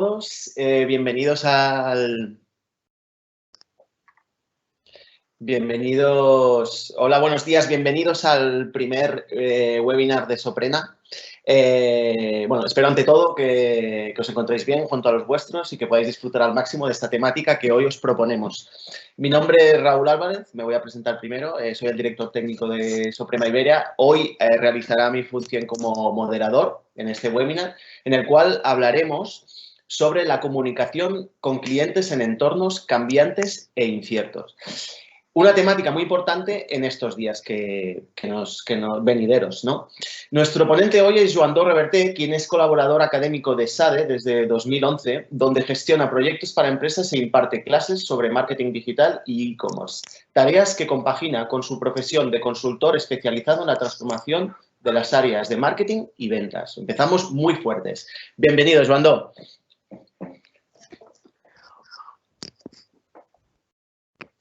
todos, hola, buenos días, bienvenidos al primer webinar de Soprena. Bueno, espero ante todo que os encontréis bien junto a los vuestros y que podáis disfrutar al máximo de esta temática que hoy os proponemos. Mi nombre es Raúl Álvarez, me voy a presentar primero, soy el director técnico de Soprema Iberia. Hoy realizará mi función como moderador en este webinar, en el cual hablaremos sobre la comunicación con clientes en entornos cambiantes e inciertos. Una temática muy importante en estos días que nos venideros, ¿no? Nuestro ponente hoy es Joan Reverté, quien es colaborador académico de SADE desde 2011, donde gestiona proyectos para empresas e imparte clases sobre marketing digital y e-commerce, tareas que compagina con su profesión de consultor especializado en la transformación de las áreas de marketing y ventas. Empezamos muy fuertes. Bienvenido, Joan.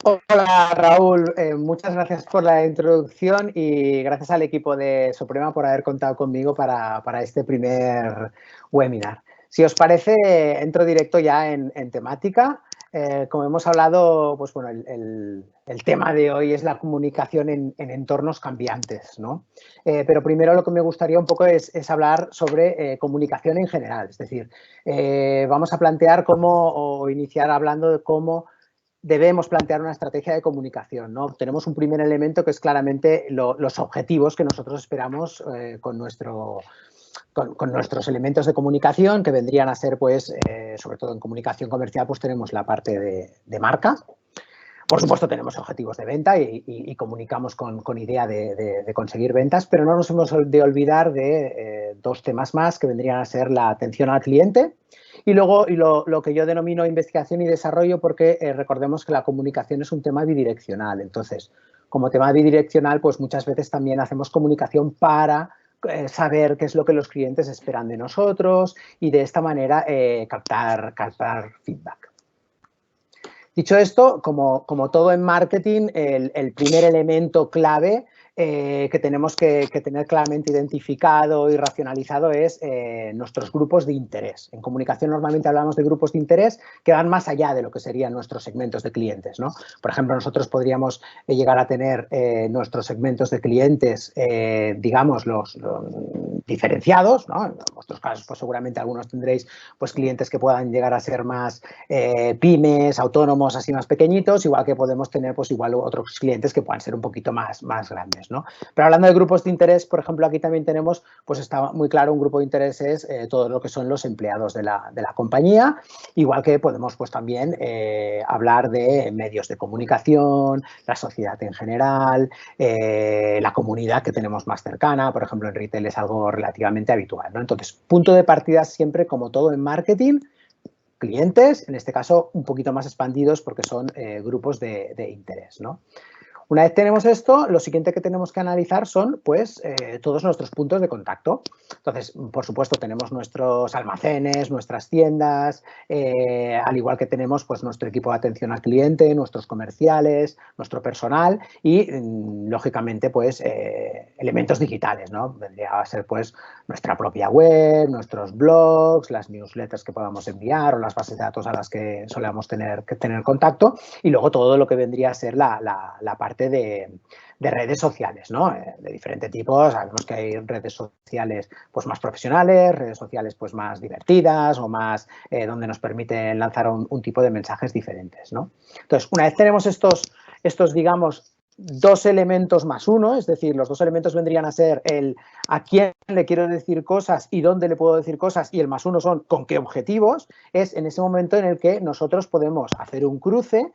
Hola Raúl, muchas gracias por la introducción y gracias al equipo de Soprema por haber contado conmigo para este primer webinar. Si os parece, entro directo ya en temática. Como hemos hablado, pues bueno, el tema de hoy es la comunicación en entornos cambiantes, ¿no? Pero primero lo que me gustaría un poco es hablar sobre comunicación en general. Es decir, vamos a plantear o iniciar hablando de cómo debemos plantear una estrategia de comunicación, ¿no? Tenemos un primer elemento que es claramente los objetivos que nosotros esperamos con nuestros elementos de comunicación, que vendrían a ser, pues, sobre todo en comunicación comercial, pues tenemos la parte de marca. Por supuesto, tenemos objetivos de venta y comunicamos con idea de conseguir ventas, pero no nos hemos de olvidar de dos temas más que vendrían a ser la atención al cliente y luego lo que yo denomino investigación y desarrollo, porque recordemos que la comunicación es un tema bidireccional. Entonces, como tema bidireccional, pues muchas veces también hacemos comunicación para saber qué es lo que los clientes esperan de nosotros y de esta manera captar feedback. Dicho esto, como todo en marketing, el primer elemento clave que tenemos que tener claramente identificado y racionalizado es nuestros grupos de interés. En comunicación normalmente hablamos de grupos de interés que van más allá de lo que serían nuestros segmentos de clientes, ¿no? Por ejemplo, nosotros podríamos llegar a tener nuestros segmentos de clientes, digamos, los diferenciados, ¿no? En vuestros casos, pues seguramente algunos tendréis pues clientes que puedan llegar a ser más pymes, autónomos, así más pequeñitos, igual que podemos tener pues igual otros clientes que puedan ser un poquito más grandes, ¿no? Pero hablando de grupos de interés, por ejemplo, aquí también tenemos, pues está muy claro, un grupo de interés es todo lo que son los empleados de la compañía, igual que podemos pues también hablar de medios de comunicación, la sociedad en general, la comunidad que tenemos más cercana, por ejemplo, en retail es algo relativamente habitual, ¿no? Entonces, punto de partida siempre, como todo en marketing, clientes, en este caso un poquito más expandidos porque son grupos de interés, ¿no? Una vez tenemos esto, lo siguiente que tenemos que analizar son, pues, todos nuestros puntos de contacto. Entonces, por supuesto, tenemos nuestros almacenes, nuestras tiendas, al igual que tenemos, pues, nuestro equipo de atención al cliente, nuestros comerciales, nuestro personal y, lógicamente, pues, elementos digitales, ¿no? Vendría a ser, pues, nuestra propia web, nuestros blogs, las newsletters que podamos enviar o las bases de datos a las que solemos tener contacto y luego todo lo que vendría a ser la parte de redes sociales, ¿no? De diferente tipo. Sabemos que hay redes sociales pues más profesionales, redes sociales pues más divertidas o más donde nos permiten lanzar un tipo de mensajes diferentes, ¿no? Entonces, una vez tenemos estos digamos, dos elementos más uno, es decir, los dos elementos vendrían a ser el a quién le quiero decir cosas y dónde le puedo decir cosas, y el más uno son con qué objetivos, es en ese momento en el que nosotros podemos hacer un cruce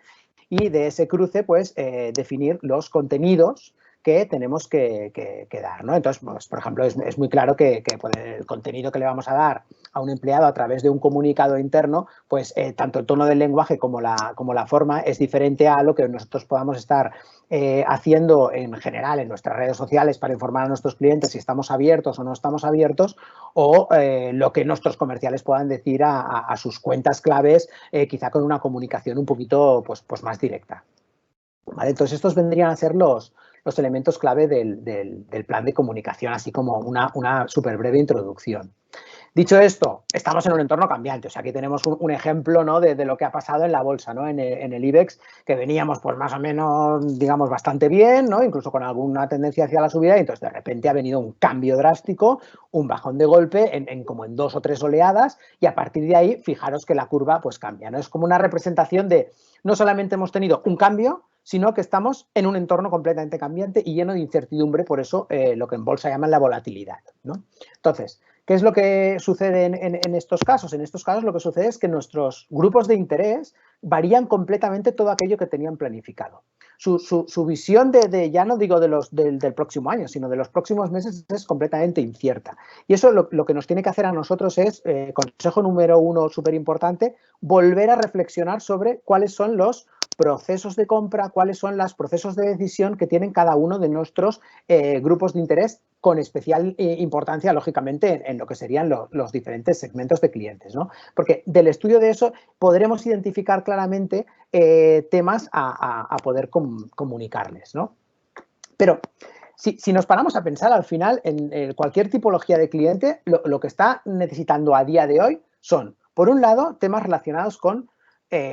y de ese cruce, pues, definir los contenidos que tenemos que dar, ¿no? Entonces, pues, por ejemplo, es muy claro que el contenido que le vamos a dar a un empleado a través de un comunicado interno, pues tanto el tono del lenguaje como la forma es diferente a lo que nosotros podamos estar haciendo en general en nuestras redes sociales para informar a nuestros clientes si estamos abiertos o no estamos abiertos, o lo que nuestros comerciales puedan decir a sus cuentas claves, quizá con una comunicación un poquito pues más directa. ¿Vale? Entonces, estos vendrían a ser los los elementos clave del plan de comunicación, así como una súper breve introducción. Dicho esto, estamos en un entorno cambiante. O sea, aquí tenemos un ejemplo, ¿no?, de lo que ha pasado en la bolsa, ¿no? En el IBEX, que veníamos pues más o menos, digamos, bastante bien, ¿no?, incluso con alguna tendencia hacia la subida, y entonces de repente ha venido un cambio drástico, un bajón de golpe como en 2 o 3 oleadas, y a partir de ahí, fijaros que la curva pues cambia, ¿no? Es como una representación de no solamente hemos tenido un cambio, sino que estamos en un entorno completamente cambiante y lleno de incertidumbre, por eso lo que en bolsa llaman la volatilidad, ¿no? Entonces, ¿qué es lo que sucede en estos casos? En estos casos lo que sucede es que nuestros grupos de interés varían completamente todo aquello que tenían planificado. Su visión ya no digo del próximo año, sino de los próximos meses es completamente incierta. Y eso lo que nos tiene que hacer a nosotros es, consejo número 1 súper importante, volver a reflexionar sobre cuáles son los procesos de compra, cuáles son los procesos de decisión que tienen cada uno de nuestros grupos de interés, con especial importancia, lógicamente, en lo que serían los diferentes segmentos de clientes, ¿no? Porque del estudio de eso podremos identificar claramente temas a poder comunicarles, ¿no? Pero si nos paramos a pensar, al final, en cualquier tipología de cliente, lo que está necesitando a día de hoy son, por un lado, temas relacionados con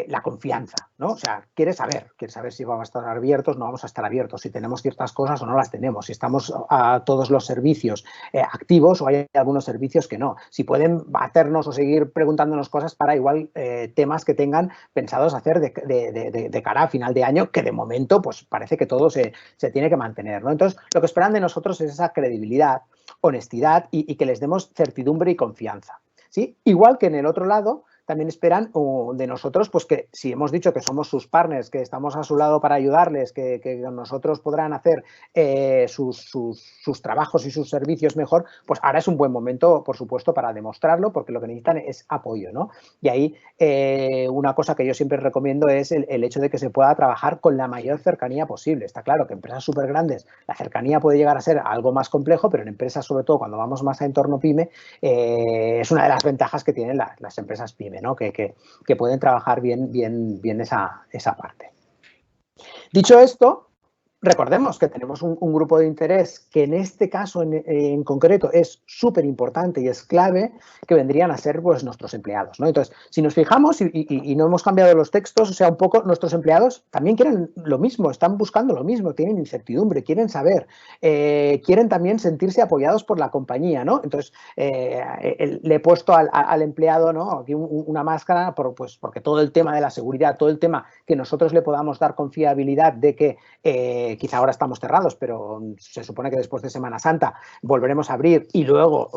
la confianza, ¿no? O sea, quiere saber si vamos a estar abiertos, no vamos a estar abiertos, si tenemos ciertas cosas o no las tenemos, si estamos a todos los servicios activos o hay algunos servicios que no, si pueden hacernos o seguir preguntándonos cosas para igual temas que tengan pensados hacer de cara a final de año, que de momento pues parece que todo se tiene que mantener, ¿no? Entonces, lo que esperan de nosotros es esa credibilidad, honestidad y que les demos certidumbre y confianza, ¿sí? Igual que en el otro lado, también esperan de nosotros, pues que si hemos dicho que somos sus partners, que estamos a su lado para ayudarles, que nosotros podrán hacer sus trabajos y sus servicios mejor, pues ahora es un buen momento, por supuesto, para demostrarlo, porque lo que necesitan es apoyo, ¿no? Y ahí una cosa que yo siempre recomiendo es el hecho de que se pueda trabajar con la mayor cercanía posible. Está claro que en empresas súper grandes la cercanía puede llegar a ser algo más complejo, pero en empresas, sobre todo cuando vamos más a entorno pyme, es una de las ventajas que tienen las empresas pyme, ¿no? Que pueden trabajar bien esa parte. Dicho esto, recordemos que tenemos un grupo de interés que en este caso en concreto es súper importante y es clave, que vendrían a ser pues nuestros empleados, ¿no? Entonces, si nos fijamos y no hemos cambiado los textos, o sea, un poco nuestros empleados también quieren lo mismo, están buscando lo mismo, tienen incertidumbre, quieren saber, quieren también sentirse apoyados por la compañía, ¿no? Entonces, le he puesto al empleado, ¿no?, aquí una máscara porque todo el tema de la seguridad, todo el tema que nosotros le podamos dar confiabilidad de que quizá ahora estamos cerrados, pero se supone que después de Semana Santa volveremos a abrir y luego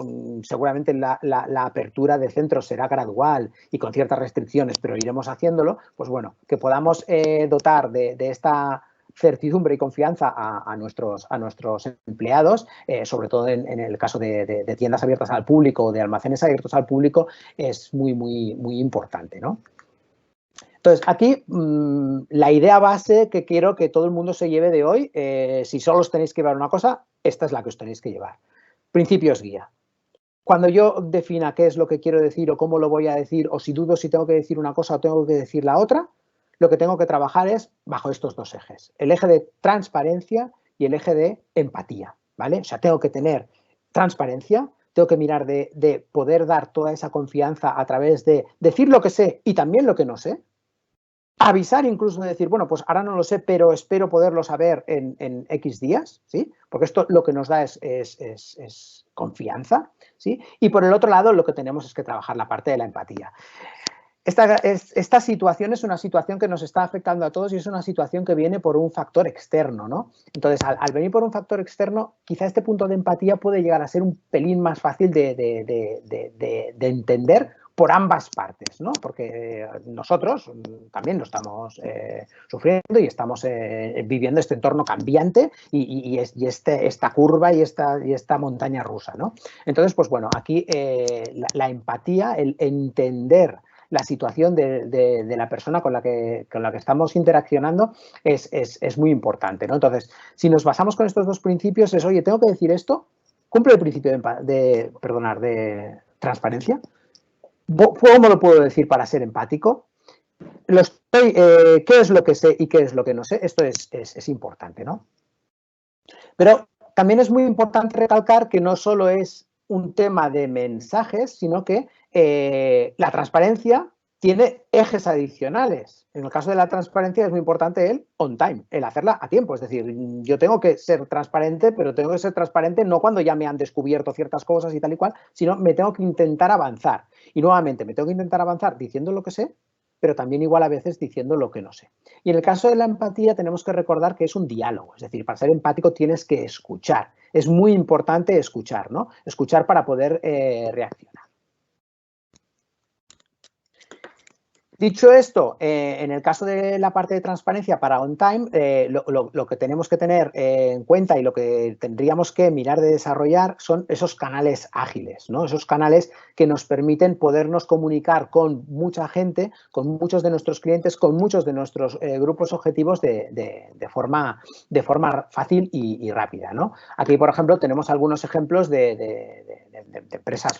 seguramente la apertura de centros será gradual y con ciertas restricciones, pero iremos haciéndolo, pues bueno, que podamos dotar de esta certidumbre y confianza a nuestros empleados, sobre todo en el caso de tiendas abiertas al público o de almacenes abiertos al público, es muy importante, ¿no? Entonces, aquí la idea base que quiero que todo el mundo se lleve de hoy, si solo os tenéis que llevar una cosa, esta es la que os tenéis que llevar. Principios guía. Cuando yo defina qué es lo que quiero decir o cómo lo voy a decir, o si dudo si tengo que decir una cosa o tengo que decir la otra, lo que tengo que trabajar es bajo estos dos ejes. El eje de transparencia y el eje de empatía, ¿vale? O sea, tengo que tener transparencia, tengo que mirar de poder dar toda esa confianza a través de decir lo que sé y también lo que no sé. Avisar, incluso de decir, bueno, pues ahora no lo sé, pero espero poderlo saber en X días, ¿sí? Porque esto lo que nos da es confianza, ¿sí? Y por el otro lado, lo que tenemos es que trabajar la parte de la empatía. Esta situación es una situación que nos está afectando a todos y es una situación que viene por un factor externo, ¿no? Entonces, al venir por un factor externo, quizá este punto de empatía puede llegar a ser un pelín más fácil de entender por ambas partes, ¿no? Porque nosotros también lo estamos sufriendo y estamos viviendo este entorno cambiante y esta curva y esta montaña rusa, ¿no? Entonces, pues bueno, aquí la empatía, el entender la situación de la persona con la que estamos interaccionando es muy importante, ¿no? Entonces, si nos basamos con estos dos principios, es, oye, tengo que decir esto, cumple el principio de transparencia. ¿Cómo lo puedo decir para ser empático? ¿Qué es lo que sé y qué es lo que no sé? Esto es importante, ¿no? Pero también es muy importante recalcar que no solo es un tema de mensajes, sino que la transparencia tiene ejes adicionales. En el caso de la transparencia es muy importante el on time, el hacerla a tiempo. Es decir, yo tengo que ser transparente, pero tengo que ser transparente no cuando ya me han descubierto ciertas cosas y tal y cual, sino me tengo que intentar avanzar. Y nuevamente, me tengo que intentar avanzar diciendo lo que sé, pero también igual a veces diciendo lo que no sé. Y en el caso de la empatía tenemos que recordar que es un diálogo, es decir, para ser empático tienes que escuchar. Es muy importante escuchar, ¿no? Escuchar para poder reaccionar. Dicho esto, en el caso de la parte de transparencia para on time, lo que tenemos que tener en cuenta y lo que tendríamos que mirar de desarrollar son esos canales ágiles, ¿no? Esos canales que nos permiten podernos comunicar con mucha gente, con muchos de nuestros clientes, con muchos de nuestros grupos objetivos de forma fácil y rápida, ¿no? Aquí, por ejemplo, tenemos algunos ejemplos de empresas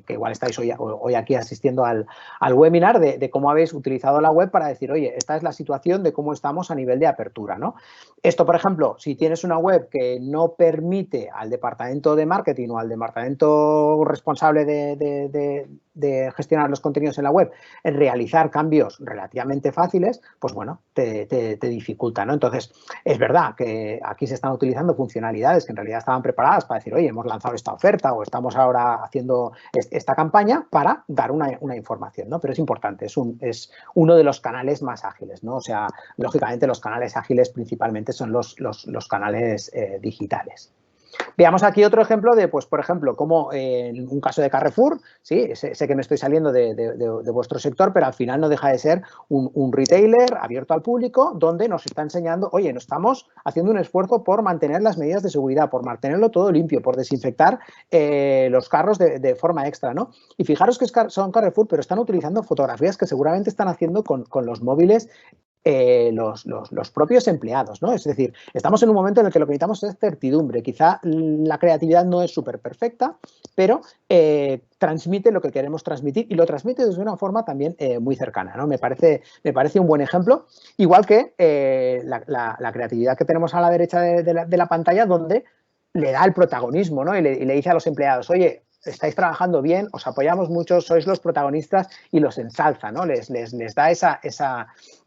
que igual estáis hoy aquí asistiendo al webinar de cómo habéis utilizado la web para decir, oye, esta es la situación de cómo estamos a nivel de apertura, ¿no? Esto, por ejemplo, si tienes una web que no permite al departamento de marketing o al departamento responsable de gestionar los contenidos en la web en realizar cambios relativamente fáciles, pues bueno, te dificulta, ¿no? Entonces, es verdad que aquí se están utilizando funcionalidades que en realidad estaban preparadas para decir, oye, hemos lanzado esta oferta o estamos ahora haciendo esta campaña para dar una información, ¿no? Pero es importante, es uno de los canales más ágiles, ¿no? O sea, lógicamente los canales ágiles principalmente son los canales digitales. Veamos aquí otro ejemplo de, pues, por ejemplo, como en un caso de Carrefour, sí, sé que me estoy saliendo de vuestro sector, pero al final no deja de ser un retailer abierto al público donde nos está enseñando, oye, nos estamos haciendo un esfuerzo por mantener las medidas de seguridad, por mantenerlo todo limpio, por desinfectar los carros de forma extra, ¿no? Y fijaros que son Carrefour, pero están utilizando fotografías que seguramente están haciendo con los móviles los propios empleados, ¿no? Es decir, estamos en un momento en el que lo que necesitamos es certidumbre. Quizá la creatividad no es súper perfecta, pero transmite lo que queremos transmitir y lo transmite de una forma también muy cercana, ¿no? Me parece un buen ejemplo, igual que la creatividad que tenemos a la derecha de la pantalla, donde le da el protagonismo, ¿no? Y le dice a los empleados, oye, estáis trabajando bien, os apoyamos mucho, sois los protagonistas y los ensalza, ¿no? Les da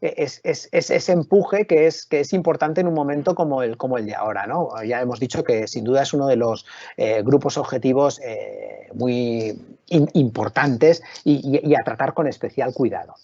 ese empuje que es importante en un momento como el de ahora, ¿no? Ya hemos dicho que sin duda es uno de los grupos objetivos muy importantes y a tratar con especial cuidado.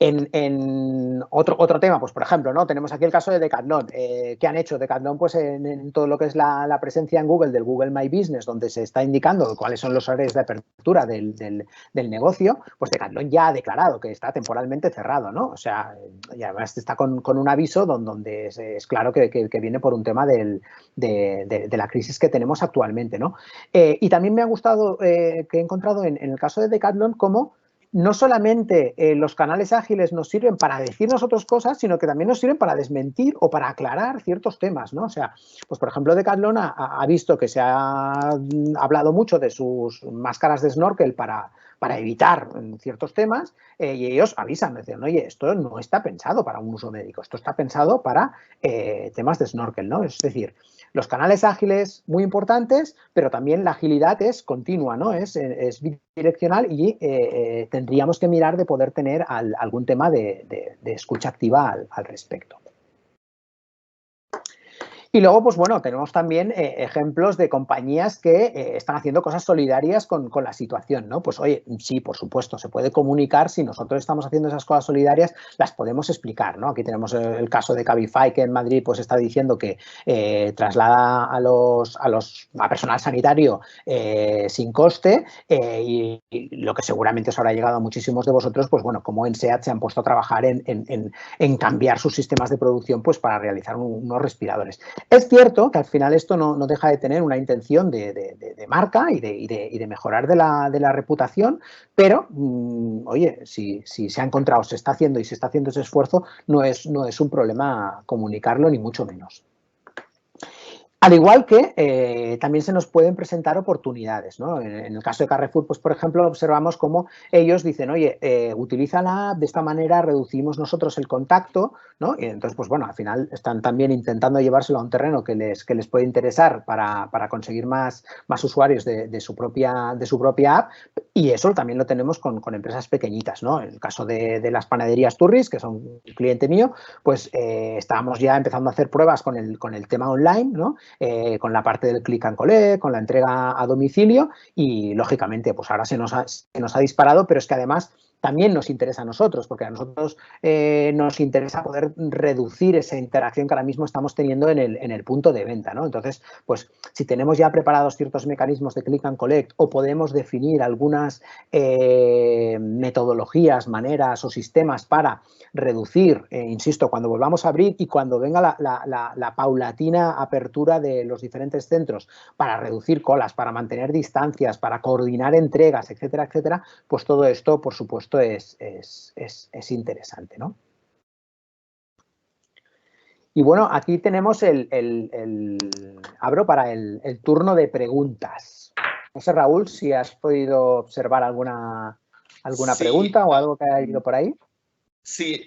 En otro tema, pues por ejemplo, ¿no? Tenemos aquí el caso de Decathlon. ¿Qué han hecho Decathlon? Pues en todo lo que es la presencia en Google del Google My Business, donde se está indicando cuáles son los horarios de apertura del negocio, pues Decathlon ya ha declarado que está temporalmente cerrado, ¿no? O sea, y además está con un aviso donde es claro que viene por un tema de la crisis que tenemos actualmente, ¿no? Y también me ha gustado que he encontrado en el caso de Decathlon cómo no solamente los canales ágiles nos sirven para decirnos otras cosas, sino que también nos sirven para desmentir o para aclarar ciertos temas, ¿no? O sea, pues por ejemplo, Decathlon ha visto que se ha hablado mucho de sus máscaras de snorkel para evitar ciertos temas y ellos avisan, dicen, oye, esto no está pensado para un uso médico, esto está pensado para temas de snorkel, ¿no? Es decir, los canales ágiles muy importantes, pero también la agilidad es continua, ¿no? Es bidireccional y tendríamos que mirar de poder tener algún tema de escucha activa al respecto. Y luego, pues bueno, tenemos también ejemplos de compañías que están haciendo cosas solidarias con la situación, ¿no? Pues oye, sí, por supuesto, se puede comunicar. Si nosotros estamos haciendo esas cosas solidarias, las podemos explicar, ¿no? Aquí tenemos el caso de Cabify, que en Madrid pues está diciendo que traslada a personal sanitario sin coste y lo que seguramente os habrá llegado a muchísimos de vosotros, pues bueno, como en SEAT se han puesto a trabajar en cambiar sus sistemas de producción pues para realizar unos respiradores. Es cierto que al final esto no deja de tener una intención de marca y de mejorar de la reputación, pero, oye, si se ha encontrado, se está haciendo y se está haciendo ese esfuerzo, no es un problema comunicarlo, ni mucho menos. Al igual que también se nos pueden presentar oportunidades, ¿no? En el caso de Carrefour, pues por ejemplo, observamos cómo ellos dicen, oye, utiliza la app, de esta manera reducimos nosotros el contacto, ¿no? Y entonces, pues bueno, al final están también intentando llevárselo a un terreno que les puede interesar para conseguir más usuarios de su propia app, y eso también lo tenemos con empresas pequeñitas, ¿no? En el caso de las panaderías Turris, que son un cliente mío, pues estábamos ya empezando a hacer pruebas con el tema online, ¿no? Con la parte del click and collect, con la entrega a domicilio y, lógicamente, pues ahora se nos ha disparado, pero es que además también nos interesa a nosotros, porque a nosotros nos interesa poder reducir esa interacción que ahora mismo estamos teniendo en el punto de venta, ¿no? Entonces, pues si tenemos ya preparados ciertos mecanismos de click and collect o podemos definir algunas metodologías, maneras o sistemas para reducir, insisto, cuando volvamos a abrir y cuando venga la paulatina apertura de los diferentes centros, para reducir colas, para mantener distancias, para coordinar entregas, etcétera, etcétera, pues todo esto, por supuesto, es interesante, ¿no? Y bueno, aquí tenemos abro para el turno de preguntas. No sé, Raúl, si has podido observar alguna Sí, pregunta o algo que haya ido por ahí. Sí,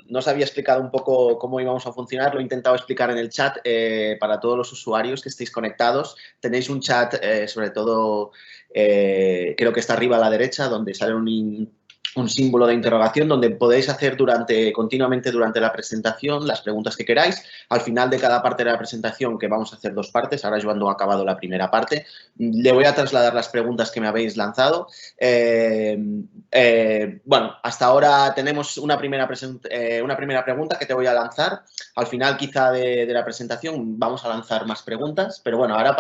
nos había explicado un poco cómo íbamos a funcionar, lo he intentado explicar en el chat para todos los usuarios que estéis conectados. Tenéis un chat, sobre todo, creo que está arriba a la derecha, donde sale un símbolo de interrogación, donde podéis hacer continuamente durante la presentación las preguntas que queráis. Al final de cada parte de la presentación, que vamos a hacer 2 partes, ahora Joan ha acabado la primera parte, le voy a trasladar las preguntas que me habéis lanzado. Bueno, hasta ahora tenemos una primera pregunta que te voy a lanzar. Al final, quizá, de la presentación vamos a lanzar más preguntas, pero bueno, ahora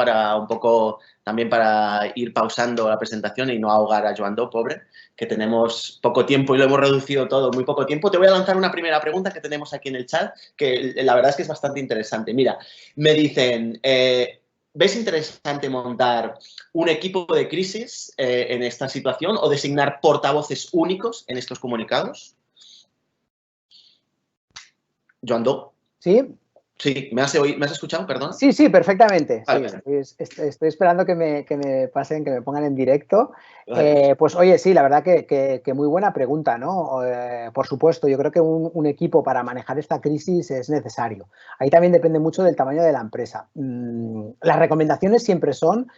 también para ir pausando la presentación y no ahogar a Joan, pobre, que tenemos poco tiempo y lo hemos reducido todo, muy poco tiempo. Te voy a lanzar una primera pregunta que tenemos aquí en el chat, que la verdad es que es bastante interesante. Mira, me dicen, ¿ves interesante montar un equipo de crisis en esta situación o designar portavoces únicos en estos comunicados? Joan Do. Sí. Sí, ¿me has escuchado? Perdón. Sí, perfectamente. Vale. Sí, estoy esperando que me pasen, que me pongan en directo. Vale. Pues oye, sí, la verdad que muy buena pregunta, ¿no? Por supuesto, yo creo que un equipo para manejar esta crisis es necesario. Ahí también depende mucho del tamaño de la empresa. Las recomendaciones siempre son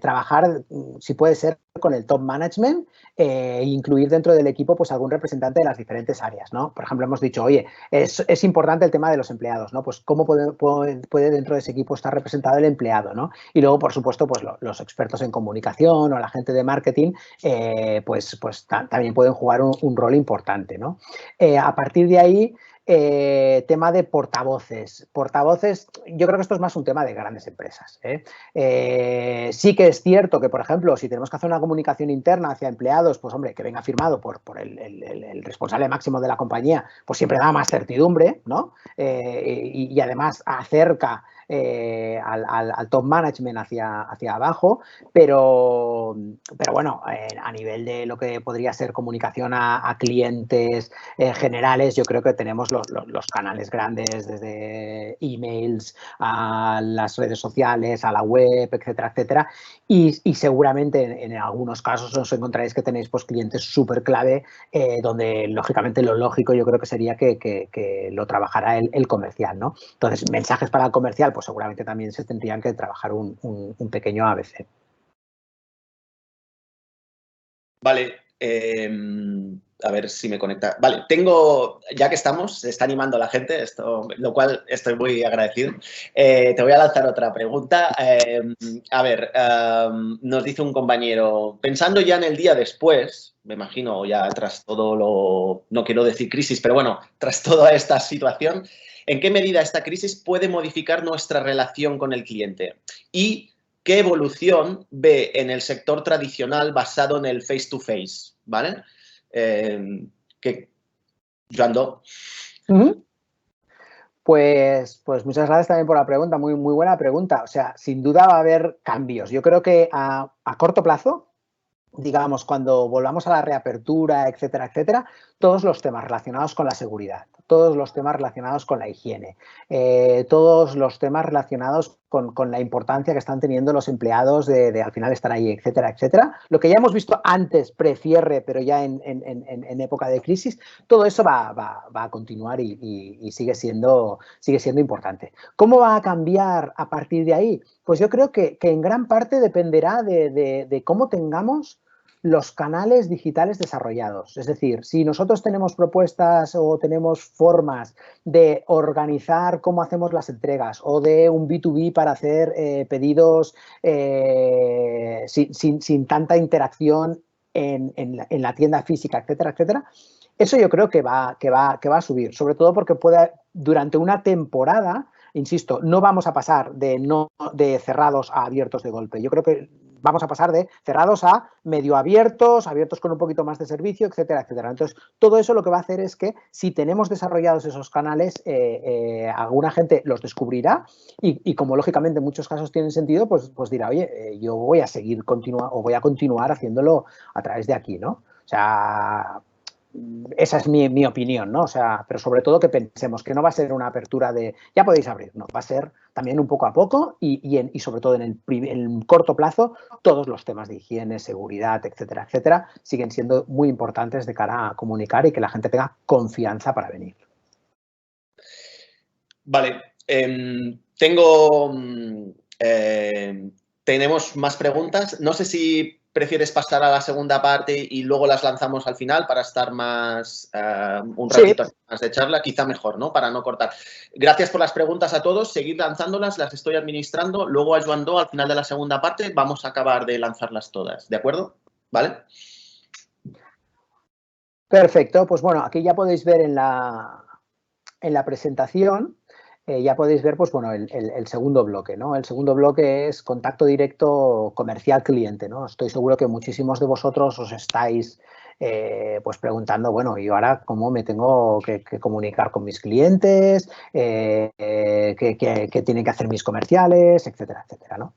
trabajar, si puede ser, con el top management e incluir dentro del equipo pues algún representante de las diferentes áreas, ¿no? Por ejemplo, hemos dicho, oye, es importante el tema de los empleados, ¿no? Pues cómo puede dentro de ese equipo estar representado el empleado, ¿no? Y luego, por supuesto, pues los expertos en comunicación o la gente de marketing, pues también pueden jugar un rol importante, ¿no? A partir de ahí, tema de portavoces. Portavoces, yo creo que esto es más un tema de grandes empresas. Sí que es cierto que, por ejemplo, si tenemos que hacer una comunicación interna hacia empleados, pues hombre, que venga firmado por el responsable máximo de la compañía, pues siempre da más certidumbre, ¿no? Y además acerca al top management hacia abajo, pero bueno, a nivel de lo que podría ser comunicación a clientes generales, yo creo que tenemos los canales grandes, desde emails a las redes sociales, a la web, etcétera, etcétera, y seguramente en algunos casos os encontraréis que tenéis pues clientes súper clave, donde lógicamente lo lógico yo creo que sería que lo trabajara el comercial, ¿no? Entonces, mensajes para el comercial, pues seguramente también se tendrían que trabajar un pequeño ABC. Vale, a ver si me conecta. Vale, ya que estamos, se está animando la gente, lo cual estoy muy agradecido. Te voy a lanzar otra pregunta. A ver, nos dice un compañero, pensando ya en el día después, me imagino ya tras no quiero decir crisis, pero bueno, tras toda esta situación, ¿en qué medida esta crisis puede modificar nuestra relación con el cliente? Y ¿qué evolución ve en el sector tradicional basado en el face-to-face? ¿Vale? Joan Do. Pues muchas gracias también por la pregunta, muy buena pregunta. O sea, sin duda va a haber cambios. Yo creo que a corto plazo digamos, cuando volvamos a la reapertura, etcétera, etcétera, todos los temas relacionados con la seguridad, todos los temas relacionados con la higiene, todos los temas relacionados con la importancia que están teniendo los empleados de al final estar ahí, etcétera, etcétera. Lo que ya hemos visto antes, precierre, pero ya en época de crisis, todo eso va a continuar y sigue siendo importante. ¿Cómo va a cambiar a partir de ahí? Pues yo creo que en gran parte dependerá de cómo tengamos los canales digitales desarrollados. Es decir, si nosotros tenemos propuestas o tenemos formas de organizar cómo hacemos las entregas o de un B2B para hacer pedidos sin tanta interacción en la tienda física, etcétera, etcétera, eso yo creo que va a subir, sobre todo porque durante una temporada, insisto, no vamos a pasar de cerrados a abiertos de golpe. Yo creo que vamos a pasar de cerrados a medio abiertos, abiertos con un poquito más de servicio, etcétera, etcétera. Entonces, todo eso lo que va a hacer es que si tenemos desarrollados esos canales, alguna gente los descubrirá y como lógicamente en muchos casos tienen sentido, pues dirá, oye, yo voy a seguir voy a continuar haciéndolo a través de aquí, ¿no? O sea, esa es mi opinión, ¿no? O sea, pero sobre todo que pensemos que no va a ser una apertura de ya podéis abrir, no, va a ser también un poco a poco y sobre todo en el corto plazo todos los temas de higiene, seguridad, etcétera, etcétera, siguen siendo muy importantes de cara a comunicar y que la gente tenga confianza para venir. Vale, tenemos más preguntas. No sé si prefieres pasar a la segunda parte y luego las lanzamos al final para estar más un ratito más de charla, quizá mejor, ¿no? Para no cortar. Gracias por las preguntas a todos. Seguid lanzándolas, las estoy administrando. Luego a Joan Do, al final de la segunda parte, vamos a acabar de lanzarlas todas, ¿de acuerdo? ¿Vale? Perfecto, pues bueno, aquí ya podéis ver en la presentación, ya podéis ver, pues bueno, el segundo bloque, ¿no? El segundo bloque es contacto directo comercial-cliente, ¿no? Estoy seguro que muchísimos de vosotros os estáis pues preguntando, bueno, ¿y ahora cómo me tengo que comunicar con mis clientes? ¿Qué tienen que hacer mis comerciales? Etcétera, etcétera, ¿no?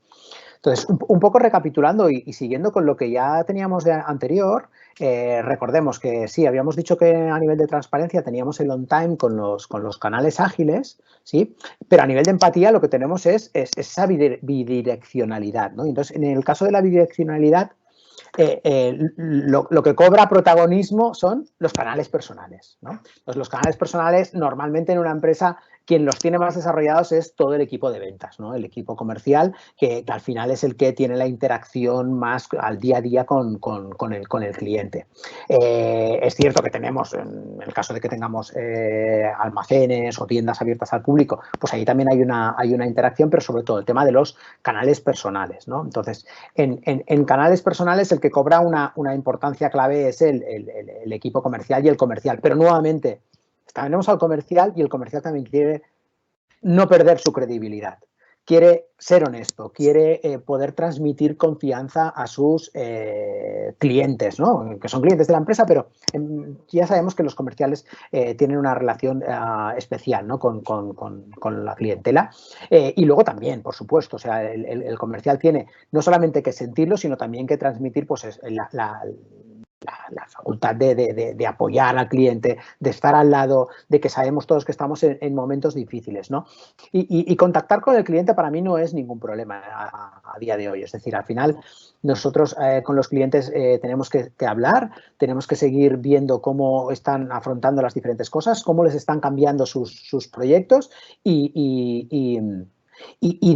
Entonces, un poco recapitulando y siguiendo con lo que ya teníamos de anterior, recordemos que sí, habíamos dicho que a nivel de transparencia teníamos el on-time con los canales ágiles, ¿sí? Pero a nivel de empatía lo que tenemos es esa bidireccionalidad, ¿no? Entonces, en el caso de la bidireccionalidad, lo que cobra protagonismo son los canales personales, ¿no? Entonces, los canales personales normalmente en una empresa quien los tiene más desarrollados es todo el equipo de ventas, ¿no? El equipo comercial que al final es el que tiene la interacción más al día a día con el cliente. Es cierto que tenemos, en el caso de que tengamos almacenes o tiendas abiertas al público, pues ahí también hay una interacción, pero sobre todo el tema de los canales personales, ¿no? Entonces, en canales personales el que cobra una importancia clave es el equipo comercial y el comercial, pero nuevamente tenemos al comercial y el comercial también quiere no perder su credibilidad. Quiere ser honesto, quiere poder transmitir confianza a sus clientes, ¿no? Que son clientes de la empresa, pero ya sabemos que los comerciales tienen una relación especial, ¿no? con la clientela. Y luego también, por supuesto, o sea, el comercial tiene no solamente que sentirlo, sino también que transmitir pues, la facultad de apoyar al cliente, de estar al lado, de que sabemos todos que estamos en momentos difíciles, ¿no? Y contactar con el cliente para mí no es ningún problema a día de hoy. Es decir, al final nosotros con los clientes tenemos que hablar, tenemos que seguir viendo cómo están afrontando las diferentes cosas, cómo les están cambiando sus proyectos y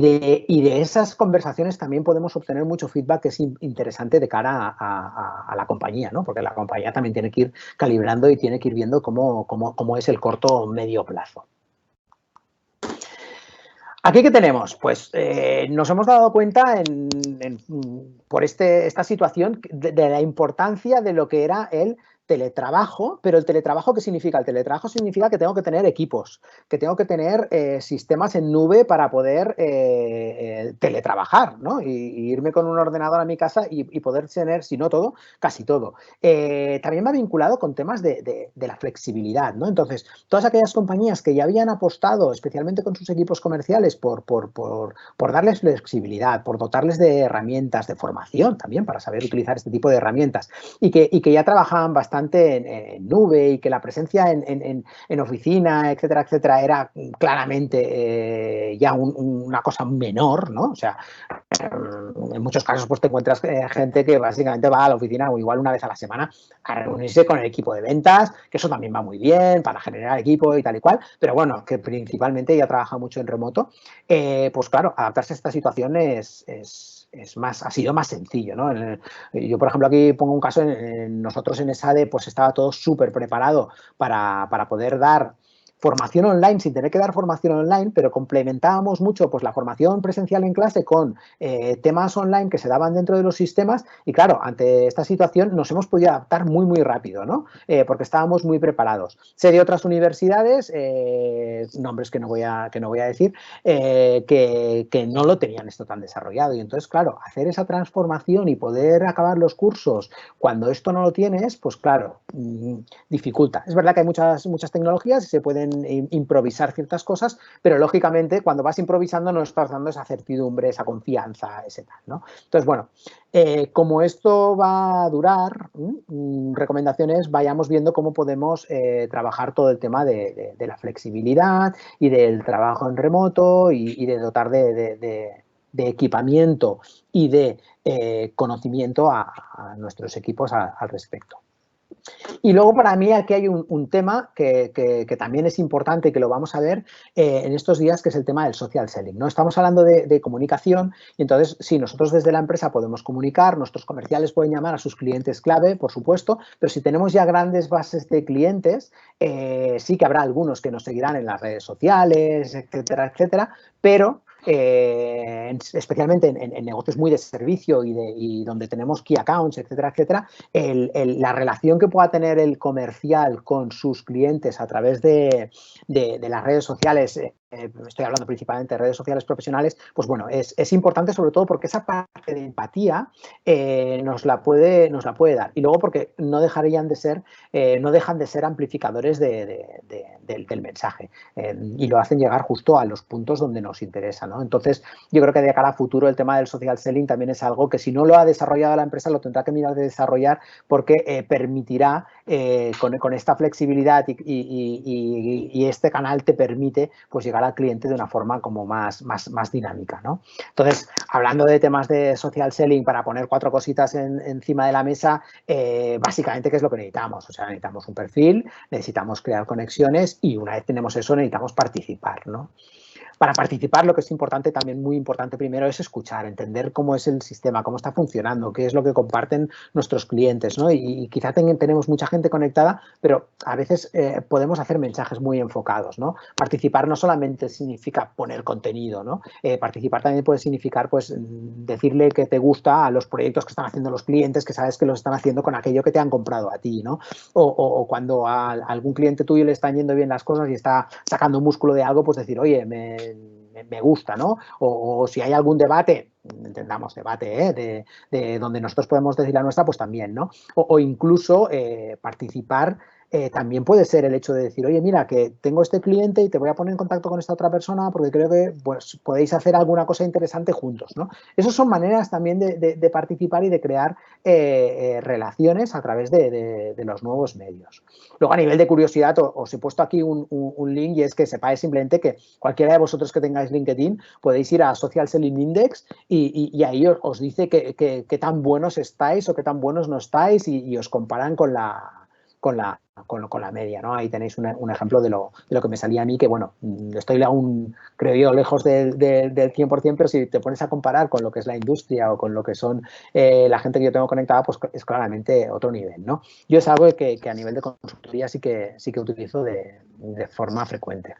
de esas conversaciones también podemos obtener mucho feedback que es interesante de cara a la compañía, ¿no? Porque la compañía también tiene que ir calibrando y tiene que ir viendo cómo es el corto o medio plazo. ¿Aquí qué tenemos? Pues nos hemos dado cuenta por esta situación de la importancia de lo que era el teletrabajo, pero el teletrabajo, ¿qué significa? El teletrabajo significa que tengo que tener equipos, que tengo que tener sistemas en nube para poder teletrabajar, ¿no? Y irme con un ordenador a mi casa y poder tener, si no todo, casi todo. También va vinculado con temas de la flexibilidad, ¿no? Entonces, todas aquellas compañías que ya habían apostado, especialmente con sus equipos comerciales, por darles flexibilidad, por dotarles de herramientas, de formación también para saber utilizar este tipo de herramientas y que ya trabajaban bastante en nube y que la presencia en oficina, etcétera, etcétera, era claramente ya una cosa menor, ¿no? O sea, en muchos casos pues te encuentras gente que básicamente va a la oficina o igual una vez a la semana a reunirse con el equipo de ventas, que eso también va muy bien para generar equipo y tal y cual, pero bueno, que principalmente ya trabaja mucho en remoto, pues claro, adaptarse a esta situación ha sido más sencillo, ¿no? Yo, por ejemplo, aquí pongo un caso, nosotros en ESADE pues estaba todo súper preparado para poder dar formación online sin tener que dar formación online, pero complementábamos mucho pues la formación presencial en clase con temas online que se daban dentro de los sistemas y claro, ante esta situación nos hemos podido adaptar muy, muy rápido, ¿no? Porque estábamos muy preparados. Sé de otras universidades, nombres que no voy a decir, que no lo tenían esto tan desarrollado y entonces, claro, hacer esa transformación y poder acabar los cursos cuando esto no lo tienes, pues claro, dificulta. Es verdad que hay muchas tecnologías y se pueden improvisar ciertas cosas, pero lógicamente cuando vas improvisando no estás dando esa certidumbre, esa confianza, ese tal, ¿no? Entonces, bueno, como esto va a durar, recomendaciones, vayamos viendo cómo podemos trabajar todo el tema de la flexibilidad y del trabajo en remoto y de dotar de equipamiento y de conocimiento a nuestros equipos al respecto. Y luego para mí aquí hay un tema que también es importante y que lo vamos a ver en estos días, que es el tema del social selling, ¿no? Estamos hablando de comunicación y entonces sí, nosotros desde la empresa podemos comunicar, nuestros comerciales pueden llamar a sus clientes clave, por supuesto, pero si tenemos ya grandes bases de clientes, sí que habrá algunos que nos seguirán en las redes sociales, etcétera, etcétera, pero especialmente en negocios muy de servicio y donde tenemos key accounts, etcétera, etcétera, la relación que pueda tener el comercial con sus clientes a través de las redes sociales, estoy hablando principalmente de redes sociales profesionales, pues bueno, es importante sobre todo porque esa parte de empatía nos la puede dar. Y luego porque no dejan de ser amplificadores del mensaje y lo hacen llegar justo a los puntos donde nos interesa, ¿no? Entonces, yo creo que de cara a futuro el tema del social selling también es algo que si no lo ha desarrollado la empresa lo tendrá que mirar de desarrollar porque permitirá con esta flexibilidad y este canal te permite pues llegar al cliente de una forma como más dinámica, ¿no? Entonces, hablando de temas de social selling, para poner 4 cositas encima de la mesa, básicamente, ¿qué es lo que necesitamos? O sea, necesitamos un perfil, necesitamos crear conexiones y una vez tenemos eso necesitamos participar, ¿no? Para participar lo que es importante, también muy importante primero, es escuchar, entender cómo es el sistema, cómo está funcionando, qué es lo que comparten nuestros clientes, ¿no? Y quizá tenemos mucha gente conectada, pero a veces podemos hacer mensajes muy enfocados, ¿no? Participar no solamente significa poner contenido, ¿no? Participar también puede significar, pues, decirle que te gusta a los proyectos que están haciendo los clientes, que sabes que los están haciendo con aquello que te han comprado a ti, ¿no? O cuando a algún cliente tuyo le están yendo bien las cosas y está sacando músculo de algo, pues decir, oye, me gusta, ¿no? O si hay algún debate, entendamos debate, de donde nosotros podemos decir la nuestra, pues también, ¿no? O incluso participar. También puede ser el hecho de decir, oye, mira, que tengo este cliente y te voy a poner en contacto con esta otra persona porque creo que pues, podéis hacer alguna cosa interesante juntos, ¿no? Esas son maneras también de participar y de crear relaciones a través de los nuevos medios. Luego, a nivel de curiosidad, os he puesto aquí un link y es que sepáis simplemente que cualquiera de vosotros que tengáis LinkedIn podéis ir a Social Selling Index y ahí os dice qué tan buenos estáis o qué tan buenos no estáis y os comparan con la media, ¿no? Ahí tenéis un ejemplo de lo que me salía a mí, que bueno, estoy aún, creo yo, lejos del 100%, pero si te pones a comparar con lo que es la industria o con lo que son la gente que yo tengo conectada, pues es claramente otro nivel, ¿no? Yo es algo que a nivel de consultoría sí que utilizo de forma frecuente.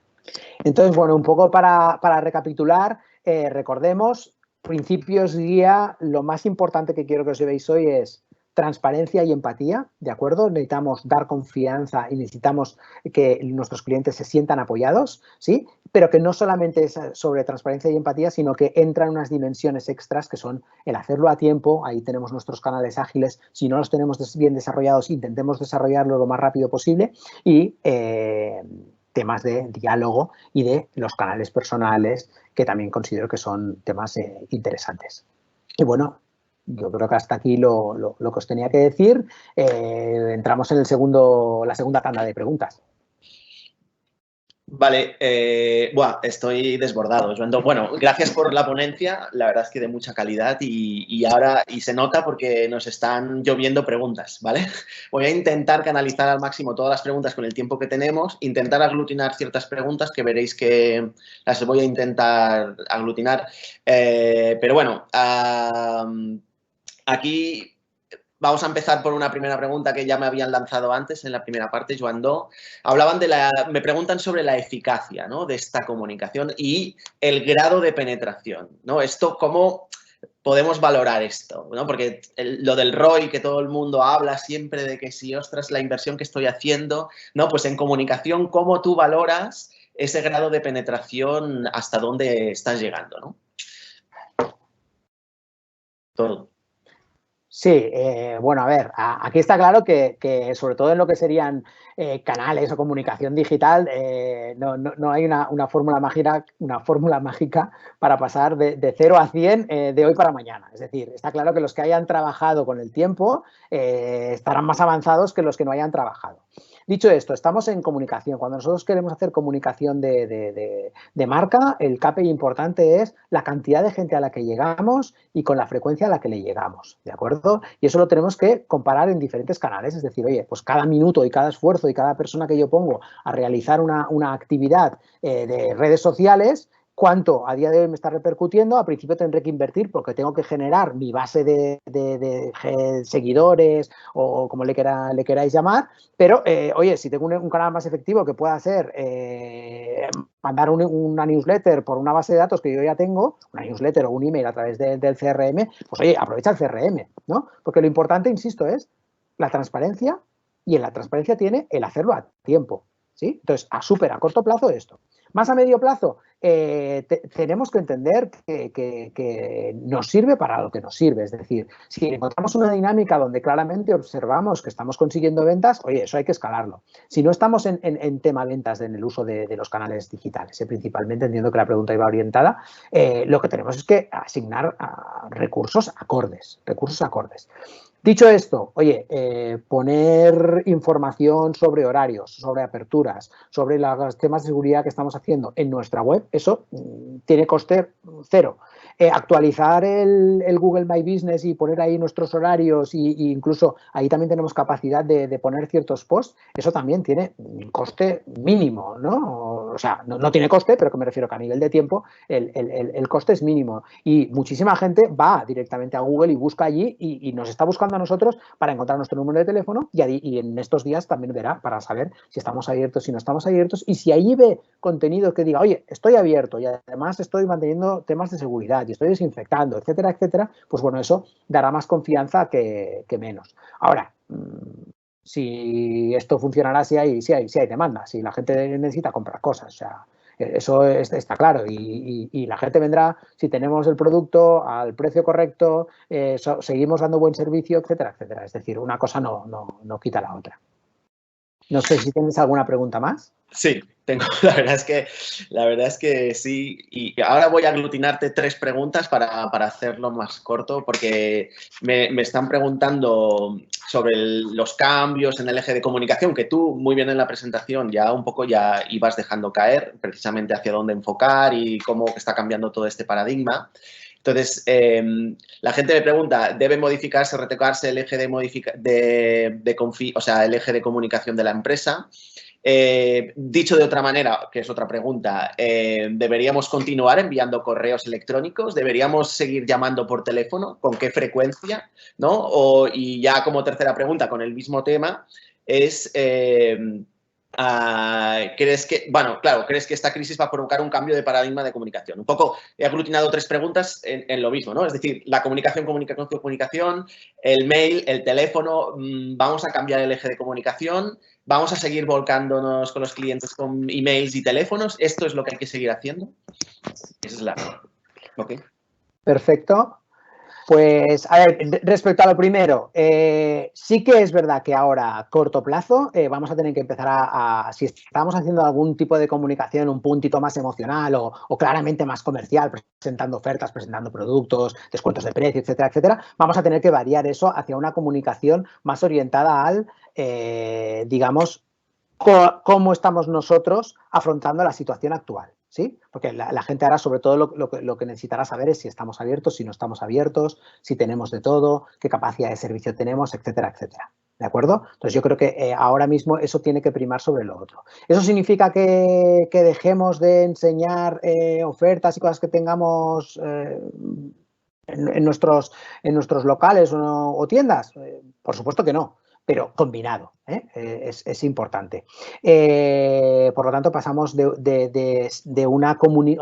Entonces, bueno, un poco para recapitular, recordemos, principios guía, lo más importante que quiero que os llevéis hoy es transparencia y empatía, ¿de acuerdo? Necesitamos dar confianza y necesitamos que nuestros clientes se sientan apoyados, ¿sí? Pero que no solamente es sobre transparencia y empatía, sino que entran unas dimensiones extras que son el hacerlo a tiempo. Ahí tenemos nuestros canales ágiles. Si no los tenemos bien desarrollados, intentemos desarrollarlo lo más rápido posible y temas de diálogo y de los canales personales, que también considero que son temas interesantes. Y bueno, yo creo que hasta aquí lo que os tenía que decir. Entramos en la segunda tanda de preguntas. Vale, estoy desbordado, Joan. Bueno, gracias por la ponencia, la verdad es que de mucha calidad y ahora se nota porque nos están lloviendo preguntas, ¿vale? Voy a intentar canalizar al máximo todas las preguntas con el tiempo que tenemos, intentar aglutinar ciertas preguntas que veréis que las voy a intentar aglutinar, pero bueno, aquí vamos a empezar por una primera pregunta que ya me habían lanzado antes en la primera parte, Joan Do. Me preguntan sobre la eficacia, ¿no?, de esta comunicación y el grado de penetración, ¿no? Esto, ¿cómo podemos valorar esto?, ¿no? Porque lo del ROI, que todo el mundo habla siempre de que si, ostras, la inversión que estoy haciendo, ¿no? Pues en comunicación, ¿cómo tú valoras ese grado de penetración, hasta dónde estás llegando, ¿no? Todo. Sí, bueno, a ver, aquí está claro que sobre todo en lo que serían canales o comunicación digital, no hay una fórmula mágica para pasar de 0 a 100 de hoy para mañana. Es decir, está claro que los que hayan trabajado con el tiempo estarán más avanzados que los que no hayan trabajado. Dicho esto, estamos en comunicación. Cuando nosotros queremos hacer comunicación de marca, el KPI importante es la cantidad de gente a la que llegamos y con la frecuencia a la que le llegamos, ¿de acuerdo? Y eso lo tenemos que comparar en diferentes canales. Es decir, oye, pues cada minuto y cada esfuerzo y cada persona que yo pongo a realizar una actividad de redes sociales, ¿cuánto a día de hoy me está repercutiendo? Al principio tendré que invertir porque tengo que generar mi base de seguidores o como le queráis llamar, pero oye, si tengo un canal más efectivo que pueda ser mandar una newsletter por una base de datos que yo ya tengo, una newsletter o un email a través del CRM, pues oye, aprovecha el CRM, ¿no? Porque lo importante, insisto, es la transparencia, y en la transparencia tiene el hacerlo a tiempo, ¿sí? Entonces, a corto plazo esto. Más a medio plazo, tenemos que entender que nos sirve para lo que nos sirve. Es decir, si encontramos una dinámica donde claramente observamos que estamos consiguiendo ventas, oye, eso hay que escalarlo. Si no estamos en tema ventas en el uso de los canales digitales, principalmente, entiendo que la pregunta iba orientada, lo que tenemos es que asignar recursos acordes. Dicho esto, oye, poner información sobre horarios, sobre aperturas, sobre los temas de seguridad que estamos haciendo en nuestra web, eso tiene coste cero. Actualizar el Google My Business y poner ahí nuestros horarios e incluso ahí también tenemos capacidad de poner ciertos posts, eso también tiene un coste mínimo, ¿no? O sea, no tiene coste, pero que me refiero que a nivel de tiempo el coste es mínimo. Y muchísima gente va directamente a Google y busca allí y nos está buscando a nosotros para encontrar nuestro número de teléfono y en estos días también verá para saber si estamos abiertos, si no estamos abiertos, y si allí ve contenido que diga, oye, estoy abierto y además estoy manteniendo temas de seguridad y estoy desinfectando, etcétera, etcétera, pues bueno, eso dará más confianza que menos. Ahora, si esto funcionará, si hay demanda, si la gente necesita comprar cosas, o sea, eso está claro y la gente vendrá si tenemos el producto al precio correcto, seguimos dando buen servicio, etcétera, etcétera. Es decir, una cosa no quita la otra. No sé si tienes alguna pregunta más. Sí, tengo, la verdad es que sí. Y ahora voy a aglutinarte 3 preguntas para hacerlo más corto, porque me están preguntando sobre los cambios en el eje de comunicación, que tú muy bien en la presentación ya un poco ya ibas dejando caer, precisamente hacia dónde enfocar y cómo está cambiando todo este paradigma. Entonces, la gente me pregunta, ¿debe modificarse o retocarse el eje el eje de comunicación de la empresa? Dicho de otra manera, que es otra pregunta, ¿deberíamos continuar enviando correos electrónicos? ¿Deberíamos seguir llamando por teléfono? ¿Con qué frecuencia? ¿No? Y ya como tercera pregunta, con el mismo tema, es ¿crees que, bueno, claro, crees que esta crisis va a provocar un cambio de paradigma de comunicación? Un poco he aglutinado tres preguntas en lo mismo, ¿no? Es decir, la comunicación, el mail, el teléfono, vamos a cambiar el eje de comunicación, vamos a seguir volcándonos con los clientes con emails y teléfonos. ¿Esto es lo que hay que seguir haciendo? Esa es la... Ok. Perfecto. Pues, a ver, respecto a lo primero, sí que es verdad que ahora, a corto plazo, vamos a tener que empezar si estamos haciendo algún tipo de comunicación un puntito más emocional o claramente más comercial, presentando ofertas, presentando productos, descuentos de precio, etcétera, etcétera, vamos a tener que variar eso hacia una comunicación más orientada al, digamos, cómo estamos nosotros afrontando la situación actual. ¿Sí? Porque la gente ahora, sobre todo, lo que necesitará saber es si estamos abiertos, si no estamos abiertos, si tenemos de todo, qué capacidad de servicio tenemos, etcétera, etcétera. ¿De acuerdo? Entonces, yo creo que ahora mismo eso tiene que primar sobre lo otro. ¿Eso significa que dejemos de enseñar ofertas y cosas que tengamos en nuestros locales o tiendas? Por supuesto que no, pero combinado, es importante. Por lo tanto, pasamos de una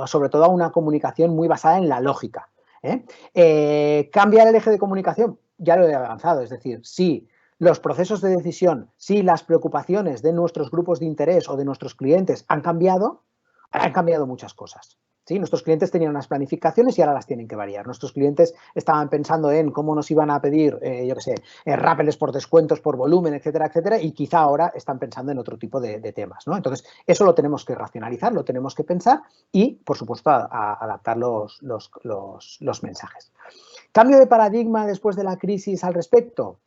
sobre todo a una comunicación muy basada en la lógica. ¿Cambiar el eje de comunicación? Ya lo he avanzado, es decir, si los procesos de decisión, si las preocupaciones de nuestros grupos de interés o de nuestros clientes han cambiado muchas cosas. ¿Sí? Nuestros clientes tenían unas planificaciones y ahora las tienen que variar. Nuestros clientes estaban pensando en cómo nos iban a pedir, yo qué sé, rápeles por descuentos, por volumen, etcétera, etcétera, y quizá ahora están pensando en otro tipo de temas, ¿no? Entonces, eso lo tenemos que racionalizar, lo tenemos que pensar y, por supuesto, a adaptar los mensajes. ¿Cambio de paradigma después de la crisis al respecto?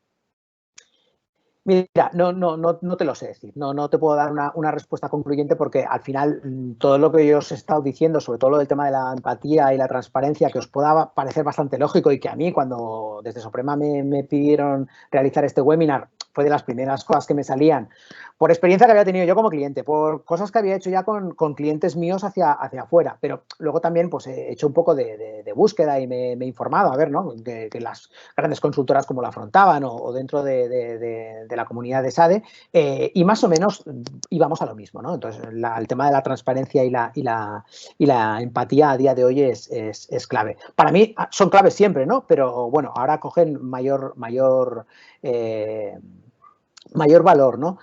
Mira, no te lo sé decir, no te puedo dar una respuesta concluyente porque al final todo lo que yo os he estado diciendo, sobre todo lo del tema de la empatía y la transparencia, que os pueda parecer bastante lógico y que a mí cuando desde Soprema me pidieron realizar este webinar fue de las primeras cosas que me salían, por experiencia que había tenido yo como cliente, por cosas que había hecho ya con clientes míos hacia afuera, pero luego también pues he hecho un poco de búsqueda y me he informado a ver, ¿no? Que las grandes consultoras como lo afrontaban o dentro de la comunidad de SADE, y más o menos íbamos a lo mismo, ¿no? Entonces, el tema de la transparencia y la empatía a día de hoy es clave. Para mí son claves siempre, ¿no? Pero bueno, ahora cogen mayor valor, ¿no?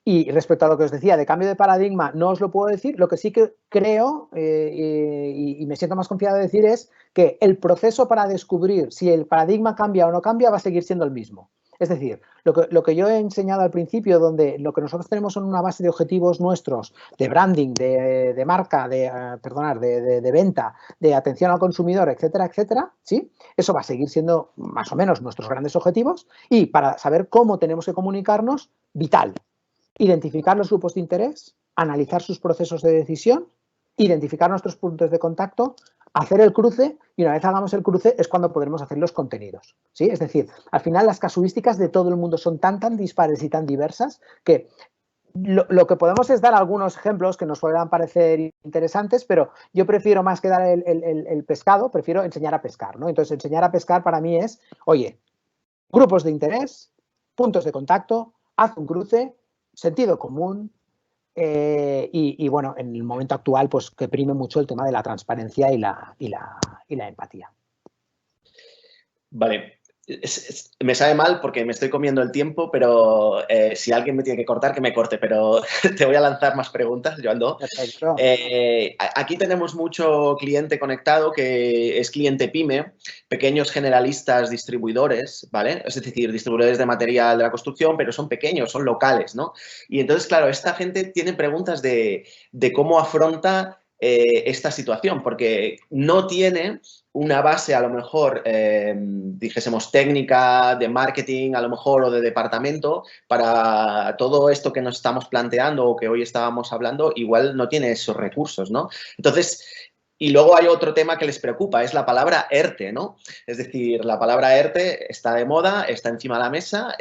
Y respecto a lo que os decía de cambio de paradigma, no os lo puedo decir. Lo que sí que creo y me siento más confiado de decir es que el proceso para descubrir si el paradigma cambia o no cambia va a seguir siendo el mismo. Es decir, lo que yo he enseñado al principio, donde lo que nosotros tenemos son una base de objetivos nuestros, de branding, de marca, de venta, de atención al consumidor, etcétera, etcétera, ¿sí? Eso va a seguir siendo más o menos nuestros grandes objetivos y para saber cómo tenemos que comunicarnos, vital. Identificar los grupos de interés, analizar sus procesos de decisión, identificar nuestros puntos de contacto, hacer el cruce y una vez hagamos el cruce es cuando podremos hacer los contenidos. ¿Sí? Es decir, al final las casuísticas de todo el mundo son tan dispares y tan diversas que lo que podemos es dar algunos ejemplos que nos puedan parecer interesantes, pero yo prefiero más que dar el pescado, prefiero enseñar a pescar, ¿no? Entonces, enseñar a pescar para mí es, oye, grupos de interés, puntos de contacto, haz un cruce, sentido común y bueno, en el momento actual pues que prime mucho el tema de la transparencia y la empatía. Vale. Me sabe mal porque me estoy comiendo el tiempo, pero si alguien me tiene que cortar, que me corte, pero te voy a lanzar más preguntas, yo ando. Perfecto. Aquí tenemos mucho cliente conectado que es cliente pyme, pequeños generalistas distribuidores, ¿vale? Es decir, distribuidores de material de la construcción, pero son pequeños, son locales, ¿no? Y entonces, claro, esta gente tiene preguntas de cómo afronta esta situación, porque no tiene una base a lo mejor, dijésemos, técnica, de marketing a lo mejor o de departamento para todo esto que nos estamos planteando o que hoy estábamos hablando, igual no tiene esos recursos, ¿no? Entonces, y luego hay otro tema que les preocupa, es la palabra ERTE, ¿no? Es decir, la palabra ERTE está de moda, está encima de la mesa,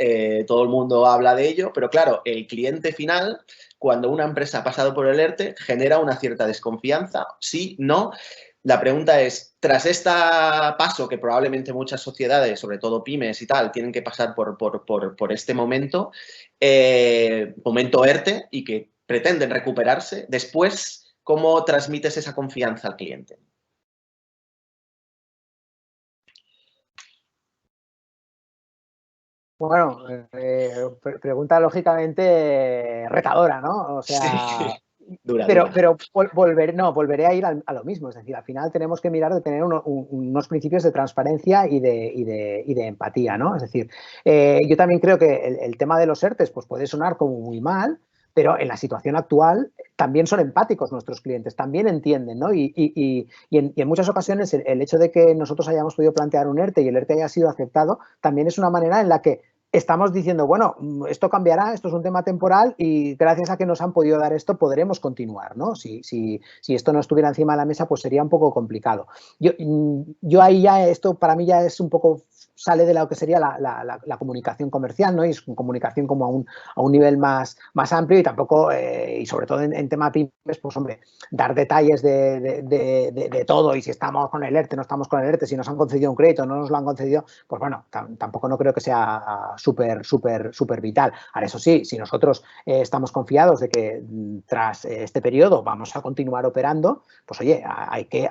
todo el mundo habla de ello, pero claro, el cliente final, cuando una empresa ha pasado por el ERTE, genera una cierta desconfianza, sí, no. La pregunta es, tras este paso que probablemente muchas sociedades, sobre todo pymes y tal, tienen que pasar por este momento ERTE y que pretenden recuperarse, después, ¿cómo transmites esa confianza al cliente? Bueno, pregunta lógicamente retadora, ¿no? O sea, sí, dura, pero, dura. pero volveré a ir a lo mismo. Es decir, al final tenemos que mirar de tener unos principios de transparencia y de empatía, ¿no? Es decir, yo también creo que el tema de los ERTES pues puede sonar como muy mal, pero en la situación actual también son empáticos nuestros clientes, también entienden, ¿no? Y en muchas ocasiones el hecho de que nosotros hayamos podido plantear un ERTE y el ERTE haya sido aceptado también es una manera en la que estamos diciendo, bueno, esto cambiará, esto es un tema temporal y gracias a que nos han podido dar esto podremos continuar, ¿no? Si esto no estuviera encima de la mesa, pues sería un poco complicado. Yo ahí ya, esto para mí ya es un poco, sale de lo que sería la comunicación comercial, ¿no? Y es comunicación como a un nivel más amplio y tampoco, y sobre todo en tema pymes, pues hombre, dar detalles de todo y si estamos con el ERTE, no estamos con el ERTE, si nos han concedido un crédito, no nos lo han concedido, pues bueno, tampoco no creo que sea súper vital. Ahora, eso sí, si nosotros estamos confiados de que tras este periodo vamos a continuar operando, pues oye, hay que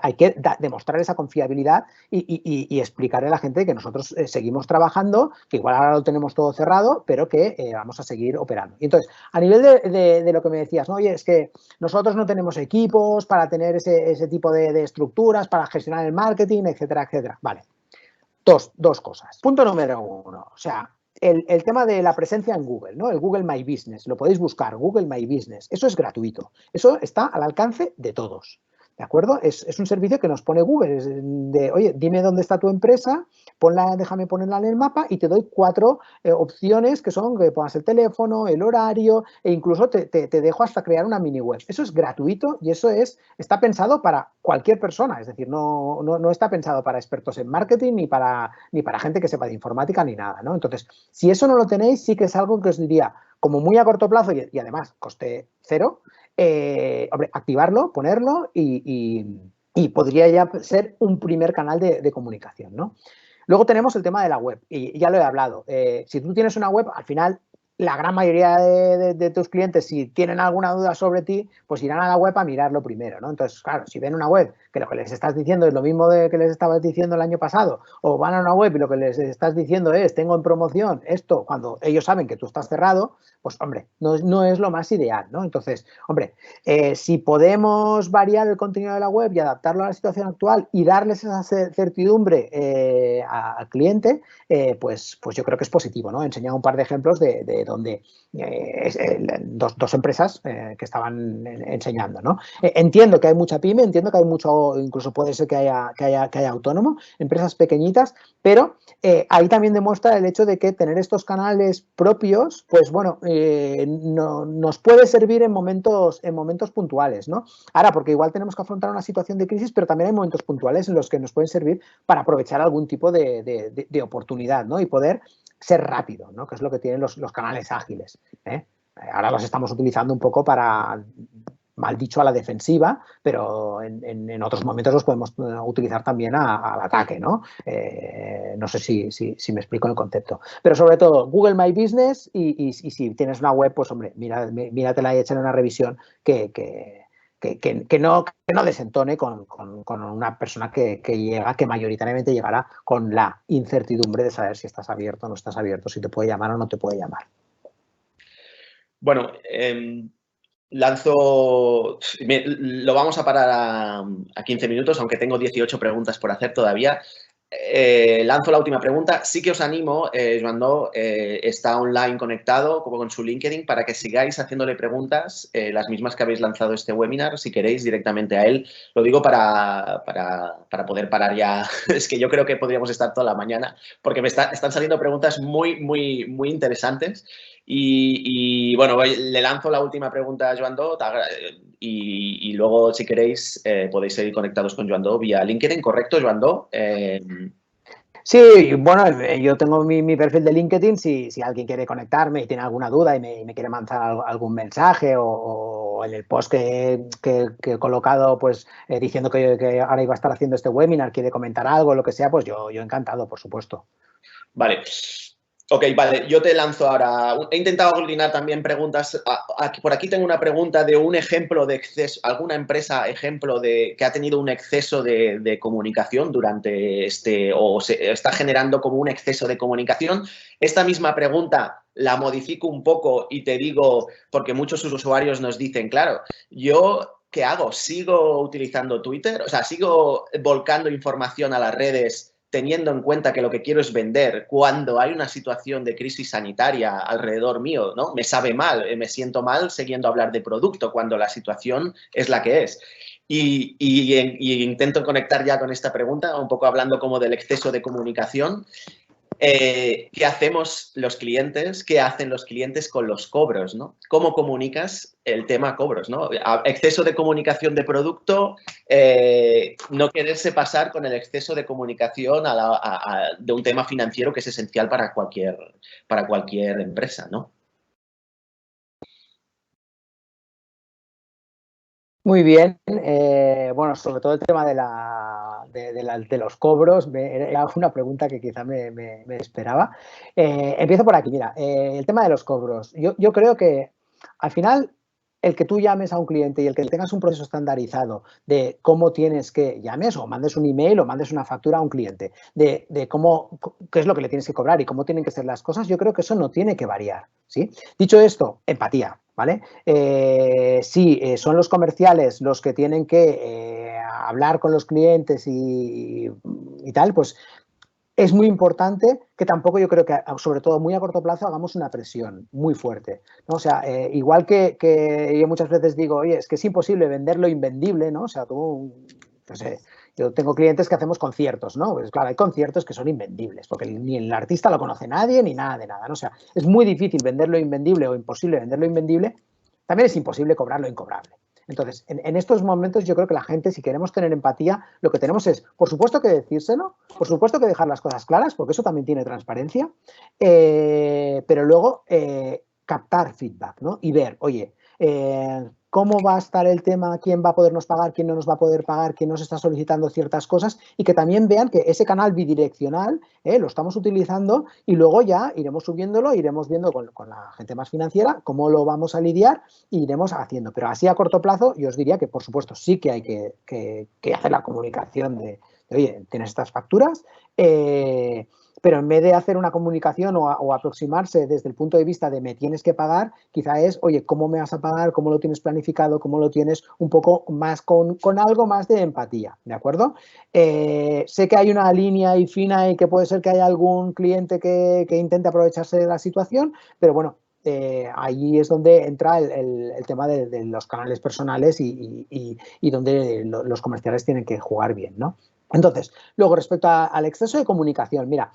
demostrar esa confiabilidad y explicarle a la gente que nosotros seguimos trabajando, que igual ahora lo tenemos todo cerrado, pero que vamos a seguir operando. Y entonces, a nivel de lo que me decías, ¿no? Oye, es que nosotros no tenemos equipos para tener ese tipo de estructuras, para gestionar el marketing, etcétera, etcétera. Vale. Dos cosas. Punto número uno, o sea, el tema de la presencia en Google, ¿no? El Google My Business, lo podéis buscar, Google My Business, eso es gratuito, eso está al alcance de todos. ¿De acuerdo? Es un servicio que nos pone Google, es de, oye, dime dónde está tu empresa, déjame ponerla en el mapa y te doy 4 opciones que son que pongas el teléfono, el horario e incluso te dejo hasta crear una mini web. Eso es gratuito y eso está pensado para cualquier persona, es decir, no está pensado para expertos en marketing ni para gente que sepa de informática ni nada, ¿no? Entonces, si eso no lo tenéis, sí que es algo que os diría, como muy a corto plazo y además coste cero, hombre, activarlo, ponerlo y podría ya ser un primer canal de comunicación, ¿no? Luego tenemos el tema de la web y ya lo he hablado. Si tú tienes una web, al final la gran mayoría de tus clientes, si tienen alguna duda sobre ti, pues irán a la web a mirarlo primero, ¿no? Entonces, claro, si ven una web que lo que les estás diciendo es lo mismo que les estabas diciendo el año pasado, o van a una web y lo que les estás diciendo es, tengo en promoción esto, cuando ellos saben que tú estás cerrado, pues, hombre, no es lo más ideal, ¿no? Entonces, hombre, si podemos variar el contenido de la web y adaptarlo a la situación actual y darles esa certidumbre al cliente, pues yo creo que es positivo, ¿no? He enseñado un par de ejemplos de donde dos empresas que estaban enseñando, ¿no? Entiendo que hay mucha pyme, entiendo que hay mucho, incluso puede ser que haya autónomo, empresas pequeñitas, pero ahí también demuestra el hecho de que tener estos canales propios, pues bueno, nos puede servir en momentos puntuales, ¿no? Ahora, porque igual tenemos que afrontar una situación de crisis, pero también hay momentos puntuales en los que nos pueden servir para aprovechar algún tipo de oportunidad, ¿no? Y poder ser rápido, ¿no? Que es lo que tienen los canales ágiles, ¿eh? Ahora los estamos utilizando un poco para, mal dicho, a la defensiva, pero en otros momentos los podemos utilizar también al ataque, ¿no? No sé si me explico el concepto. Pero sobre todo, Google My Business y si tienes una web, pues hombre, míratela y échale una revisión que no desentone con una persona que mayoritariamente llegará con la incertidumbre de saber si estás abierto o no estás abierto, si te puede llamar o no te puede llamar. Bueno, lo vamos a parar a 15 minutos, aunque tengo 18 preguntas por hacer todavía. Lanzo la última pregunta. Sí que os animo, Joan-Do está online conectado como con su LinkedIn para que sigáis haciéndole preguntas, las mismas que habéis lanzado este webinar, si queréis, directamente a él. Lo digo para poder parar ya. Es que yo creo que podríamos estar toda la mañana porque están saliendo preguntas muy, muy, muy interesantes. Y bueno, le lanzo la última pregunta a Joan-Do y luego, si queréis, podéis seguir conectados con Joan-Do vía LinkedIn, ¿correcto, Joan-Do? Sí, bueno, yo tengo mi perfil de LinkedIn, si alguien quiere conectarme y tiene alguna duda y me quiere mandar algún mensaje o en el post que he colocado, pues diciendo que ahora iba a estar haciendo este webinar, quiere comentar algo, lo que sea, pues yo encantado, por supuesto. Vale. Ok, vale, yo te lanzo ahora. He intentado coordinar también preguntas. Por aquí tengo una pregunta de un ejemplo de exceso, alguna empresa ejemplo de que ha tenido un exceso de comunicación durante o se está generando como un exceso de comunicación. Esta misma pregunta la modifico un poco y te digo, porque muchos usuarios nos dicen, claro, yo, ¿qué hago? ¿Sigo utilizando Twitter? O sea, ¿sigo volcando información a las redes teniendo en cuenta que lo que quiero es vender cuando hay una situación de crisis sanitaria alrededor mío, ¿no? Me sabe mal, me siento mal siguiendo hablar de producto cuando la situación es la que es. Y intento conectar ya con esta pregunta, un poco hablando como del exceso de comunicación. ¿Qué hacemos los clientes? ¿Qué hacen los clientes con los cobros, ¿no? ¿Cómo comunicas el tema cobros, ¿no? Exceso de comunicación de producto, no quererse pasar con el exceso de comunicación de un tema financiero que es esencial para cualquier empresa, ¿no? Muy bien. Bueno, sobre todo el tema de los cobros, era una pregunta que quizá me esperaba. Empiezo por aquí, mira, el tema de los cobros. Yo creo que al final el que tú llames a un cliente y el que tengas un proceso estandarizado de cómo tienes que llames o mandes un email o mandes una factura a un cliente, de qué es lo que le tienes que cobrar y cómo tienen que ser las cosas, yo creo que eso no tiene que variar, ¿sí? Dicho esto, empatía. ¿Vale? Sí, son los comerciales los que tienen que hablar con los clientes y tal, pues es muy importante que tampoco yo creo que, sobre todo muy a corto plazo, hagamos una presión muy fuerte, ¿no? O sea, igual que yo muchas veces digo, oye, es que es imposible vender lo invendible, ¿no? O sea, tú, no sé, yo tengo clientes que hacemos conciertos, ¿no? Pues claro, hay conciertos que son invendibles, porque ni el artista lo conoce nadie, ni nada de nada, ¿no? O sea, es muy difícil vender lo invendible o imposible vender lo invendible, también es imposible cobrar lo incobrable. Entonces, en estos momentos yo creo que la gente, si queremos tener empatía, lo que tenemos es, por supuesto que decírselo, por supuesto que dejar las cosas claras, porque eso también tiene transparencia, pero luego captar feedback, ¿no? Y ver, oye, cómo va a estar el tema, quién va a podernos pagar, quién no nos va a poder pagar, quién nos está solicitando ciertas cosas y que también vean que ese canal bidireccional lo estamos utilizando y luego ya iremos subiéndolo, iremos viendo con la gente más financiera cómo lo vamos a lidiar e iremos haciendo. Pero así a corto plazo yo os diría que por supuesto sí que hay que hacer la comunicación de oye, tienes estas facturas, pero en vez de hacer una comunicación o aproximarse desde el punto de vista de me tienes que pagar, quizá es, oye, ¿cómo me vas a pagar? ¿Cómo lo tienes planificado? ¿Cómo lo tienes un poco más con algo más de empatía? ¿De acuerdo? Sé que hay una línea ahí fina y que puede ser que haya algún cliente que intente aprovecharse de la situación, pero bueno, ahí es donde entra el tema de los canales personales y donde los comerciales tienen que jugar bien, ¿no? Entonces, luego respecto al exceso de comunicación, mira,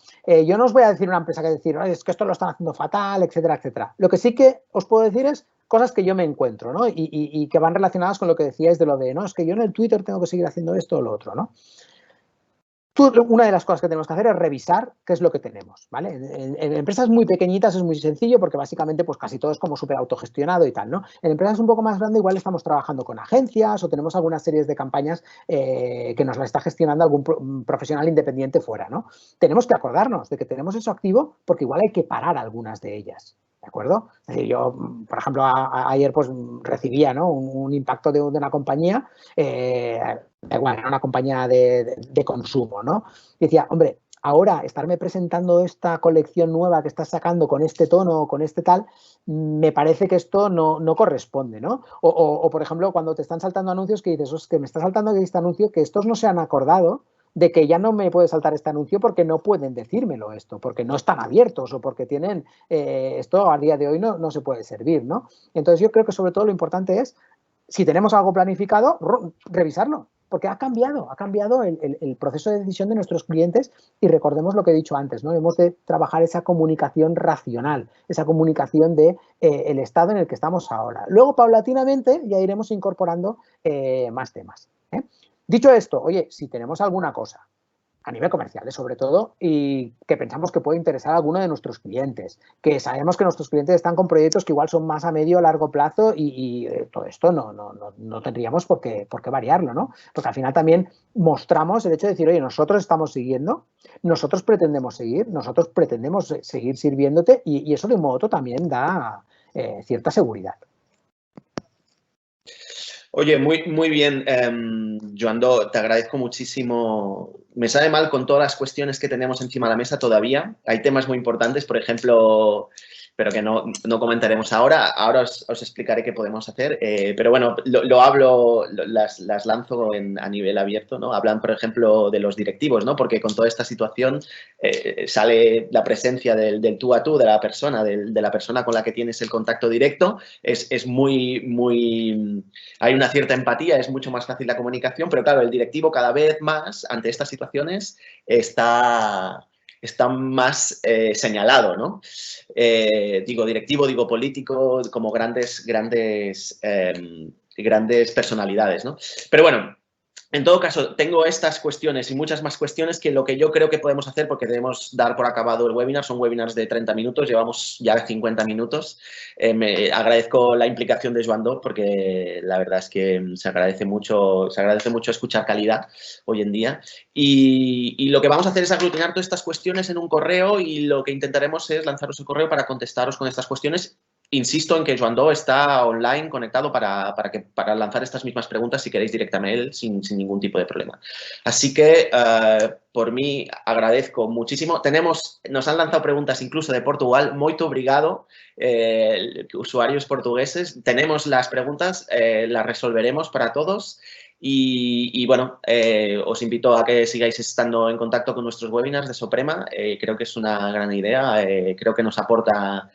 yo no os voy a decir una empresa que decir, es que esto lo están haciendo fatal, etcétera, etcétera. Lo que sí que os puedo decir es cosas que yo me encuentro, ¿no? Y que van relacionadas con lo que decíais de lo de, no, es que yo en el Twitter tengo que seguir haciendo esto o lo otro, ¿no? Una de las cosas que tenemos que hacer es revisar qué es lo que tenemos, ¿vale? En empresas muy pequeñitas es muy sencillo porque básicamente pues casi todo es como súper autogestionado y tal, ¿no? En empresas un poco más grandes igual estamos trabajando con agencias o tenemos algunas series de campañas que nos la está gestionando algún profesional independiente fuera, ¿no? Tenemos que acordarnos de que tenemos eso activo porque igual hay que parar algunas de ellas. ¿De acuerdo? Es decir, yo, por ejemplo, ayer pues recibía, ¿no? un impacto de una compañía, igual, era una compañía de consumo, ¿no? Y decía, hombre, ahora estarme presentando esta colección nueva que estás sacando con este tono, con este tal, me parece que esto no corresponde, ¿no? O, por ejemplo, cuando te están saltando anuncios que dices, es que me está saltando este anuncio que estos no se han acordado de que ya no me puede saltar este anuncio porque no pueden decírmelo esto, porque no están abiertos o porque tienen, esto a día de hoy no se puede servir, ¿no? Entonces yo creo que sobre todo lo importante es, si tenemos algo planificado, revisarlo, porque ha cambiado el proceso de decisión de nuestros clientes y recordemos lo que he dicho antes, ¿no? Hemos de trabajar esa comunicación racional, esa comunicación de el estado en el que estamos ahora. Luego, paulatinamente, ya iremos incorporando más temas. Dicho esto, oye, si tenemos alguna cosa, a nivel comercial, sobre todo, y que pensamos que puede interesar a alguno de nuestros clientes, que sabemos que nuestros clientes están con proyectos que igual son más a medio o largo plazo y todo esto no tendríamos por qué variarlo, ¿no? Porque al final también mostramos el hecho de decir, oye, nosotros estamos siguiendo, nosotros pretendemos seguir sirviéndote y eso de un modo u otro también da cierta seguridad. Oye, muy bien, Joando, te agradezco muchísimo. Me sabe mal con todas las cuestiones que tenemos encima de la mesa todavía. Hay temas muy importantes, por ejemplo, pero que no comentaremos ahora. Ahora os explicaré qué podemos hacer. Pero bueno, las lanzo a nivel abierto, ¿no? Hablan, por ejemplo, de los directivos, ¿no? Porque con toda esta situación sale la presencia del tú a tú, de la persona con la que tienes el contacto directo. Es muy... Hay una cierta empatía, es mucho más fácil la comunicación, pero claro, el directivo cada vez más, ante estas situaciones, está más señalado, ¿no? Digo directivo, digo político, como grandes personalidades, ¿no? Pero bueno, en todo caso, tengo estas cuestiones y muchas más cuestiones que lo que yo creo que podemos hacer, porque debemos dar por acabado el webinar, son webinars de 30 minutos, llevamos ya 50 minutos. Agradezco la implicación de Joando, porque la verdad es que se agradece mucho escuchar calidad hoy en día. Y lo que vamos a hacer es aglutinar todas estas cuestiones en un correo y lo que intentaremos es lanzaros el correo para contestaros con estas cuestiones. Insisto en que Joando está online, conectado para lanzar estas mismas preguntas si queréis directamente a él sin ningún tipo de problema. Así que, por mí, agradezco muchísimo. Nos han lanzado preguntas incluso de Portugal. Muito obrigado, usuarios portugueses. Tenemos las preguntas, las resolveremos para todos. Y bueno, os invito a que sigáis estando en contacto con nuestros webinars de Soprema. Creo que es una gran idea. Creo que nos aporta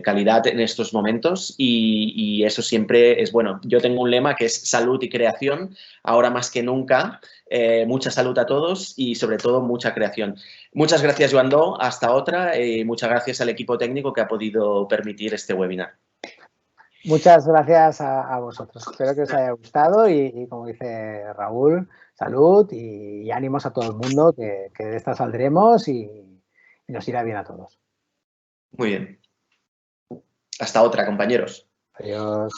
calidad en estos momentos y eso siempre es bueno. Yo tengo un lema que es salud y creación, ahora más que nunca. Mucha salud a todos y sobre todo mucha creación. Muchas gracias, Joando. Hasta otra. Muchas gracias al equipo técnico que ha podido permitir este webinar. Muchas gracias a vosotros. Espero que os haya gustado y como dice Raúl, salud y ánimos a todo el mundo, que de esta saldremos y nos irá bien a todos. Muy bien. Hasta otra, compañeros. Adiós.